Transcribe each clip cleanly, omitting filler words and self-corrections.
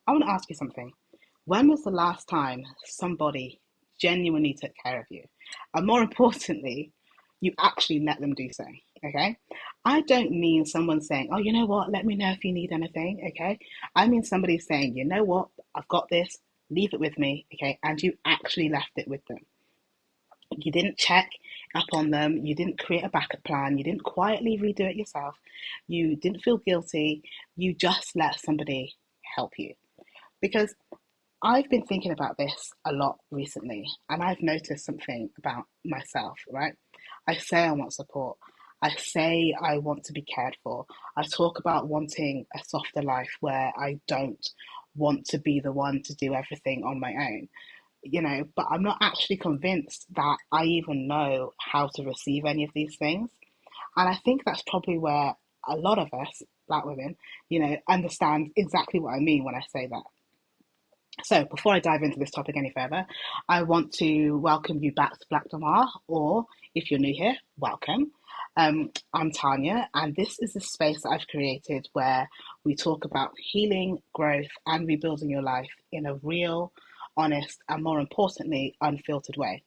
I want to ask you something. When was the last time somebody genuinely took care of you? And more importantly, you actually let them do so. Okay. I don't mean someone saying, oh, you know what, let me know if you need anything. Okay. I mean somebody saying, you know what, I've got this, leave it with me. Okay. And you actually left it with them. You didn't check up on them. You didn't create a backup plan. You didn't quietly redo it yourself. You didn't feel guilty. You just let somebody help you. Because I've been thinking about this a lot recently, and I've noticed something about myself, right? I say I want support. I say I want to be cared for. I talk about wanting a softer life where I don't want to be the one to do everything on my own, but I'm not actually convinced that I even know how to receive any of these things. And I think that's probably where a lot of us, Black women, understand exactly what I mean when I say that. So, before I dive into this topic any further, I want to welcome you back to Blaque Noire, or if you're new here, welcome. I'm Tanya, and this is a space that I've created where we talk about healing, growth, and rebuilding your life in a real, honest, and more importantly, unfiltered way.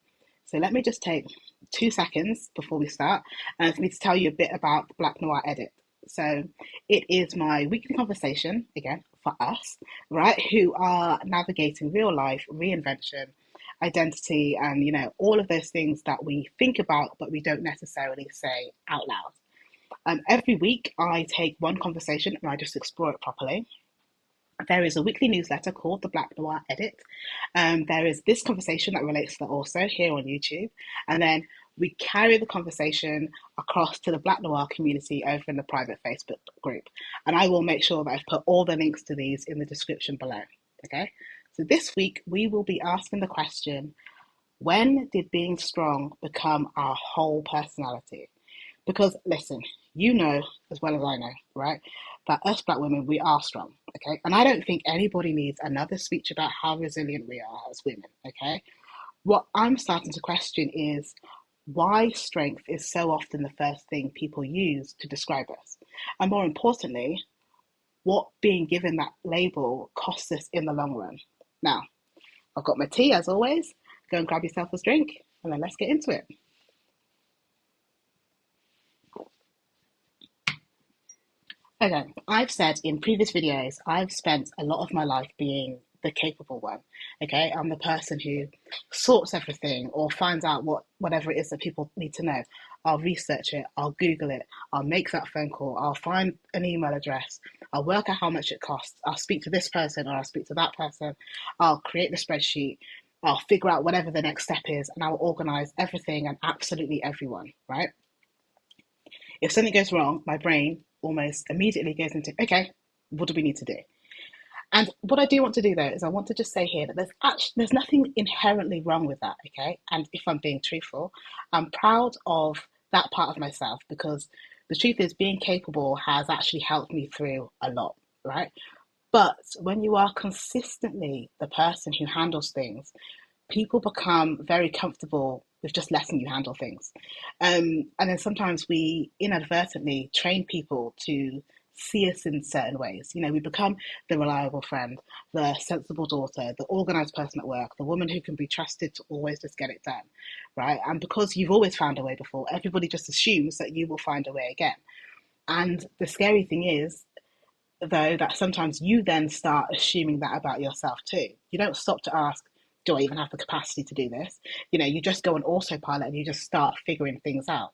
So, let me just take 2 seconds before we start for me to tell you a bit about the Blaque Noire edit. So, it is my weekly conversation, again, for us, right, who are navigating real life, reinvention, identity, and, all of those things that we think about, but we don't necessarily say out loud. Every week, I take one conversation and I just explore it properly. There is a weekly newsletter called the Blaque Noire Edit. There is this conversation that relates to that also here on YouTube. And then we carry the conversation across to the Blaque Noire community over in the private Facebook group. And I will make sure that I've put all the links to these in the description below. Okay. So this week we will be asking the question, when did being strong become our whole personality? Because listen, you know as well as I know, right, that us Black women, we are strong, okay? And I don't think anybody needs another speech about how resilient we are as women, okay? What I'm starting to question is why strength is so often the first thing people use to describe us. And more importantly, what being given that label costs us in the long run. Now, I've got my tea as always. Go and grab yourself a drink and then let's get into it. Okay, I've said in previous videos, I've spent a lot of my life being the capable one. Okay, I'm the person who sorts everything or finds out whatever it is that people need to know. I'll research it, I'll Google it, I'll make that phone call, I'll find an email address, I'll work out how much it costs, I'll speak to this person or I'll speak to that person, I'll create the spreadsheet, I'll figure out whatever the next step is, and I'll organize everything and absolutely everyone, right? If something goes wrong, my brain almost immediately goes into, okay, what do we need to do? And what I do want to do though is I want to just say here that there's nothing inherently wrong with that, okay? And if I'm being truthful, I'm proud of that part of myself because the truth is being capable has actually helped me through a lot, right? But when you are consistently the person who handles things, people become very comfortable with just letting you handle things. And then sometimes we inadvertently train people to see us in certain ways. We become the reliable friend, the sensible daughter, the organized person at work, the woman who can be trusted to always just get it done, right? And because you've always found a way before, everybody just assumes that you will find a way again. And the scary thing is, though, that sometimes you then start assuming that about yourself too. You don't stop to ask, do I even have the capacity to do this? You just go on autopilot and you just start figuring things out.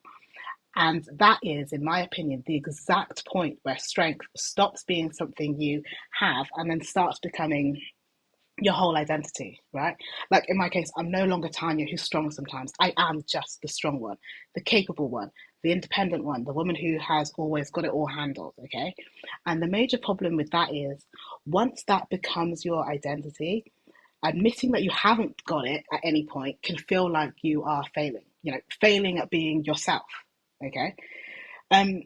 And that is, in my opinion, the exact point where strength stops being something you have and then starts becoming your whole identity, right? Like in my case, I'm no longer Tanya who's strong sometimes. I am just the strong one, the capable one, the independent one, the woman who has always got it all handled, okay? And the major problem with that is once that becomes your identity, admitting that you haven't got it at any point can feel like you are failing, failing at being yourself, okay? Um,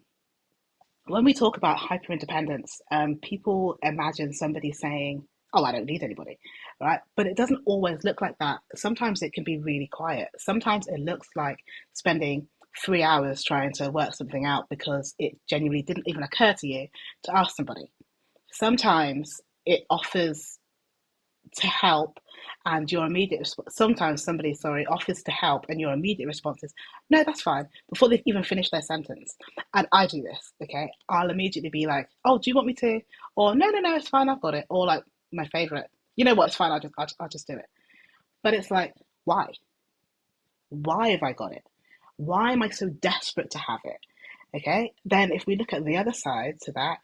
when we talk about hyper independence, people imagine somebody saying, oh, I don't need anybody, right? But it doesn't always look like that. Sometimes it can be really quiet. Sometimes it looks like spending 3 hours trying to work something out because it genuinely didn't even occur to you to ask somebody. Sometimes it offers to help, and your immediate sometimes somebody, sorry, offers to help and your immediate response is no, that's fine, before they've even finished their sentence. And I do this, okay? I'll immediately be like, oh, do you want me to? Or no, no, no, it's fine, I've got it. Or like my favorite, you know what, it's fine, I'll just do it. But it's like, why have I got it? Why am I so desperate to have it? Okay, then if we look at the other side to that,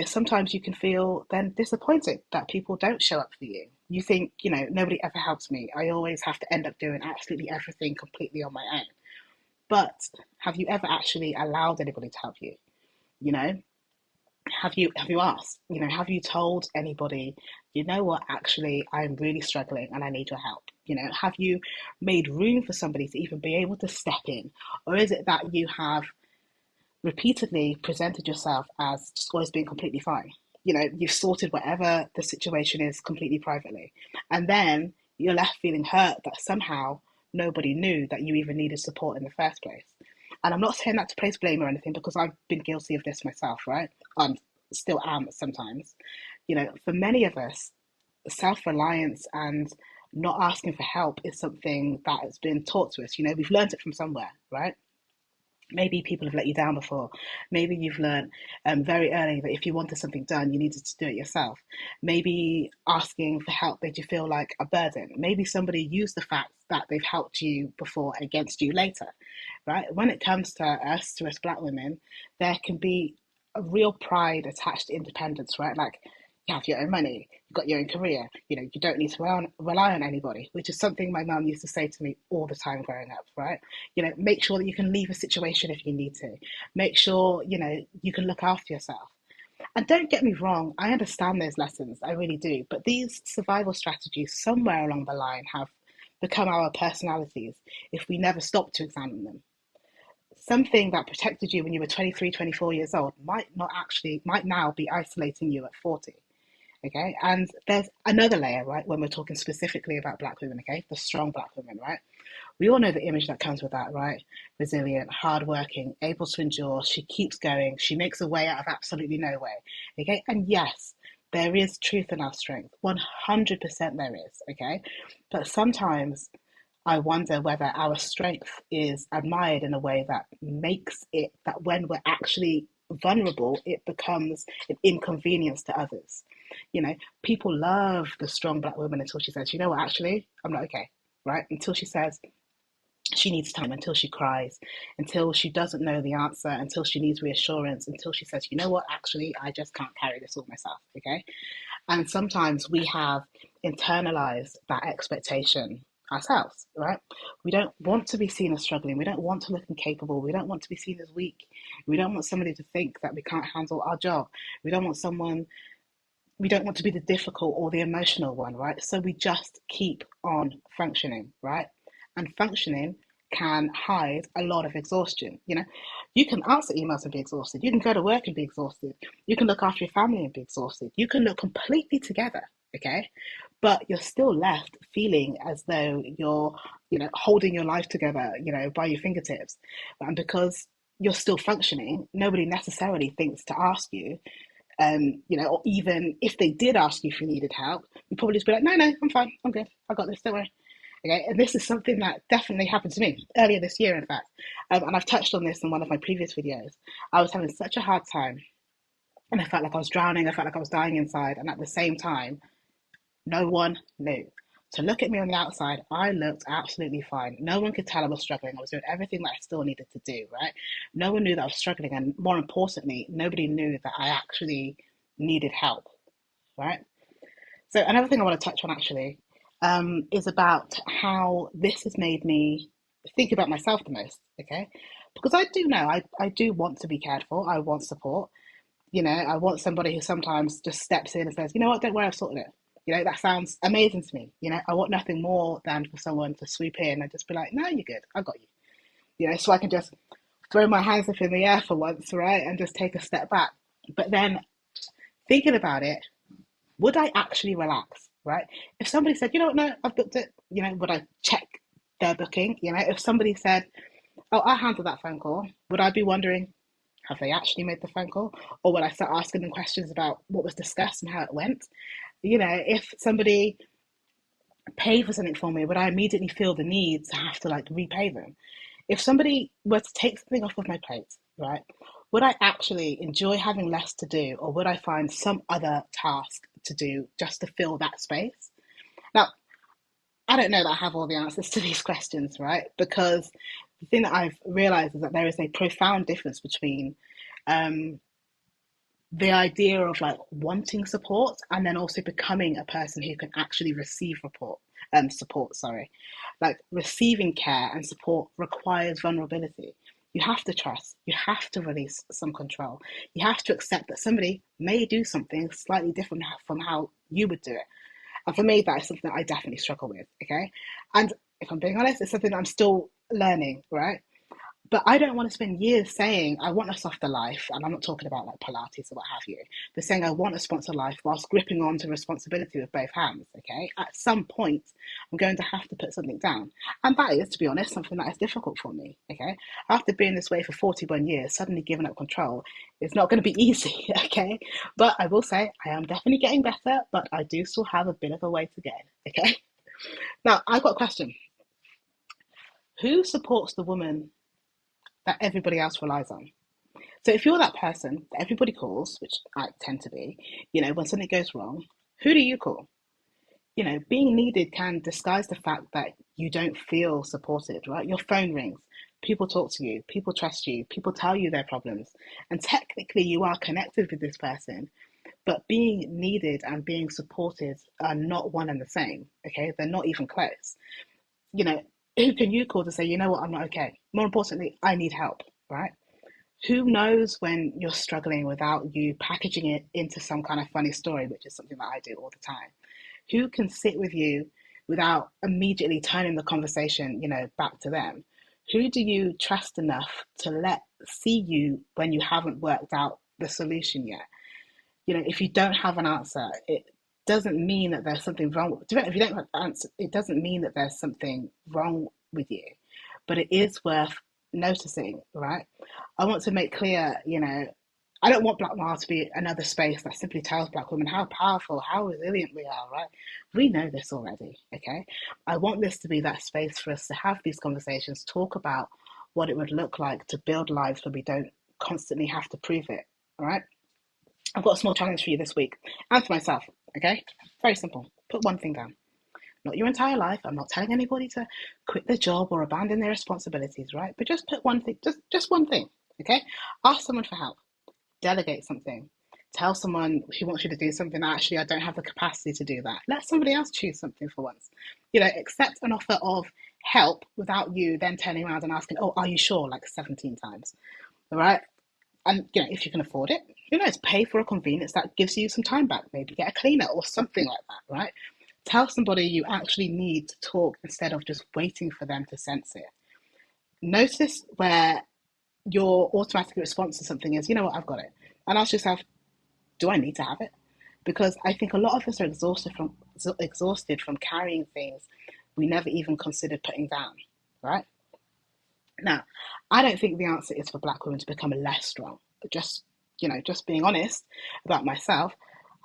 sometimes you can feel then disappointed that people don't show up for you. You think, nobody ever helps me. I always have to end up doing absolutely everything completely on my own. But have you ever actually allowed anybody to help you? You know, have you asked? Have you told anybody, you know what, actually, I'm really struggling and I need your help? Have you made room for somebody to even be able to step in? Or is it that you have repeatedly presented yourself as just always being completely fine? You've sorted whatever the situation is completely privately. And then you're left feeling hurt that somehow nobody knew that you even needed support in the first place. And I'm not saying that to place blame or anything, because I've been guilty of this myself, right? I'm still am sometimes. For many of us, self reliance and not asking for help is something that has been taught to us. We've learned it from somewhere, right? Maybe people have let you down before. Maybe you've learned very early that if you wanted something done, you needed to do it yourself. Maybe asking for help made you feel like a burden. Maybe somebody used the fact that they've helped you before against you later, right? When it comes to us Black women, there can be a real pride attached to independence, right? Like, you have your own money, you've got your own career, you don't need to rely on anybody, which is something my mum used to say to me all the time growing up, right? Make sure that you can leave a situation if you need to. Make sure, you can look after yourself. And don't get me wrong, I understand those lessons, I really do. But these survival strategies, somewhere along the line, have become our personalities if we never stop to examine them. Something that protected you when you were 23, 24 years old might now be isolating you at 40. Okay, and there's another layer, right, when we're talking specifically about Black women, okay, the strong Black women, right? We all know the image that comes with that, right? Resilient, hardworking, able to endure. She keeps going. She makes a way out of absolutely no way. Okay, and yes, there is truth in our strength. 100% there is. Okay, but sometimes I wonder whether our strength is admired in a way that makes it that when we're actually vulnerable, it becomes an inconvenience to others. People love the strong Black woman until she says, you know what, actually, I'm not okay, right? Until she says, she needs time, until she cries, until she doesn't know the answer, until she needs reassurance, until she says, you know what, actually, I just can't carry this all myself, okay? And sometimes we have internalized that expectation ourselves, right? We don't want to be seen as struggling. We don't want to look incapable. We don't want to be seen as weak. We don't want somebody to think that we can't handle our job. We don't want someone, we don't want to be the difficult or the emotional one, right? So we just keep on functioning, right? And functioning can hide a lot of exhaustion. You can answer emails and be exhausted. You can go to work and be exhausted. You can look after your family and be exhausted. You can look completely together, okay? But you're still left feeling as though you're, holding your life together, by your fingertips. And because you're still functioning, nobody necessarily thinks to ask you, or even if they did ask you if you needed help, you'd probably just be like, no, no, I'm fine, I'm good, I got this, don't worry. Okay, and this is something that definitely happened to me earlier this year, in fact. And I've touched on this in one of my previous videos. I was having such a hard time, and I felt like I was drowning, I felt like I was dying inside, and at the same time, no one knew. To look at me on the outside, I looked absolutely fine. No one could tell I was struggling. I was doing everything that I still needed to do, right? No one knew that I was struggling, and more importantly, nobody knew that I actually needed help, right? So another thing I want to touch on actually is about how this has made me think about myself the most, okay? Because I do know I do want to be cared for. I want support. I want somebody who sometimes just steps in and says, you know what, don't worry, I've sorted it. That sounds amazing to me. I want nothing more than for someone to swoop in and just be like, no, you're good, I got you. So I can just throw my hands up in the air for once, right? And just take a step back. But then thinking about it, would I actually relax, right? If somebody said, you know what, no, I've booked it, would I check their booking? If somebody said, oh, I'll handle that phone call, would I be wondering, Have they actually made the phone call? Or will I start asking them questions about what was discussed and how it went? If somebody paid for something for me, would I immediately feel the need to have to like repay them? If somebody were to take something off of my plate, right, would I actually enjoy having less to do, or would I find some other task to do just to fill that space? Now, I don't know that I have all the answers to these questions, right? Because the thing that I've realized is that there is a profound difference between um, the idea of like wanting support and then also becoming a person who can actually receive support, sorry. Like receiving care and support requires vulnerability. You have to trust, you have to release some control. You have to accept that somebody may do something slightly different from how you would do it. And for me, that is something that I definitely struggle with. Okay. And if I'm being honest, it's something that I'm still learning, right? But I don't want to spend years saying I want a softer life, and I'm not talking about like Pilates or what have you, but saying I want a sponsored life whilst gripping on to responsibility with both hands. Okay, at some point, I'm going to have to put something down, and that is, to be honest, something that is difficult for me. Okay, after being this way for 41 years, suddenly giving up control is not going to be easy. Okay, but I will say I am definitely getting better, but I do still have a bit of a way to go. Okay, now I've got a question: who supports the woman that everybody else relies on? So if you're that person that everybody calls, which I tend to be, when something goes wrong, who do you call? Being needed can disguise the fact that you don't feel supported, right? Your phone rings, people talk to you, people trust you, people tell you their problems. And technically you are connected with this person, but being needed and being supported are not one and the same, okay? They're not even close. You know, who can you call to say, you know what, I'm not okay? More importantly, I need help, right? Who knows when you're struggling without you packaging it into some kind of funny story, which is something that I do all the time? Who can sit with you without immediately turning the conversation, back to them? Who do you trust enough to let see you when you haven't worked out the solution yet? If you don't have an answer, it doesn't mean that there's something wrong. If you don't have an answer, it doesn't mean that there's something wrong with you, but it is worth noticing, right? I want to make clear, I don't want Blaque Noire to be another space that simply tells Black women how powerful, how resilient we are, right? We know this already, okay? I want this to be that space for us to have these conversations, talk about what it would look like to build lives where we don't constantly have to prove it, all right? I've got a small challenge for you this week and for myself, okay? Very simple. Put one thing down. Not your entire life. I'm not telling anybody to quit their job or abandon their responsibilities, right? But just put one thing, just one thing, okay? Ask someone for help. Delegate something. Tell someone who wants you to do something, actually, I don't have the capacity to do that. Let somebody else choose something for once. Accept an offer of help without you then turning around and asking, oh, are you sure? Like 17 times, all right? And, if you can afford it, pay for a convenience that gives you some time back. Maybe get a cleaner or something like that, right? Tell somebody you actually need to talk instead of just waiting for them to sense it. Notice where your automatic response to something is, you know what, I've got it. And ask yourself, do I need to have it? Because I think a lot of us are exhausted from carrying things we never even considered putting down, right? Now, I don't think the answer is for Black women to become less strong. But just being honest about myself,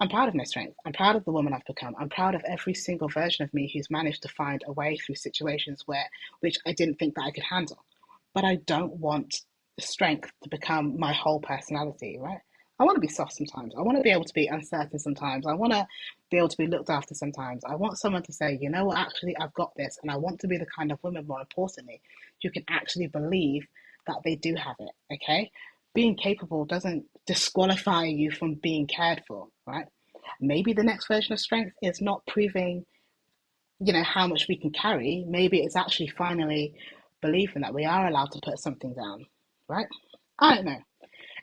I'm proud of my strength. I'm proud of the woman I've become. I'm proud of every single version of me who's managed to find a way through situations which I didn't think that I could handle. But I don't want the strength to become my whole personality, right? I want to be soft sometimes. I want to be able to be uncertain sometimes. I want to be able to be looked after sometimes. I want someone to say, you know what, actually, I've got this. And I want to be the kind of woman, more importantly, who can actually believe that they do have it, okay? Being capable doesn't disqualify you from being cared for, right? Maybe the next version of strength is not proving, how much we can carry. Maybe it's actually finally believing that we are allowed to put something down, right? I don't know.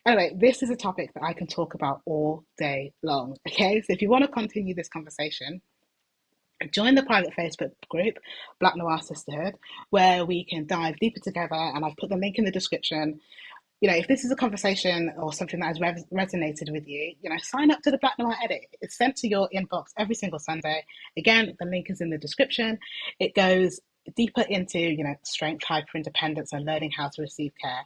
Anyway, this is a topic that I can talk about all day long, okay? So if you want to continue this conversation, join the private Facebook group, Blaque Noire Sisterhood, where we can dive deeper together, and I've put the link in the description. If this is a conversation or something that has resonated with you, sign up to the Blaque Noire edit. It's sent to your inbox every single Sunday. Again, the link is in the description. It goes deeper into, strength, hyper independence, and learning how to receive care.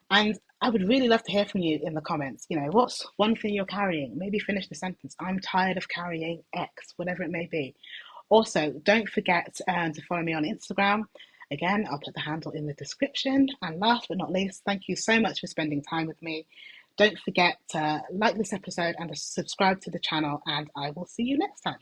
And I would really love to hear from you in the comments. You know, what's one thing you're carrying? Maybe finish the sentence. I'm tired of carrying X, whatever it may be. Also, don't forget to follow me on Instagram. Again, I'll put the handle in the description. And last but not least, thank you so much for spending time with me. Don't forget to like this episode and to subscribe to the channel, and I will see you next time.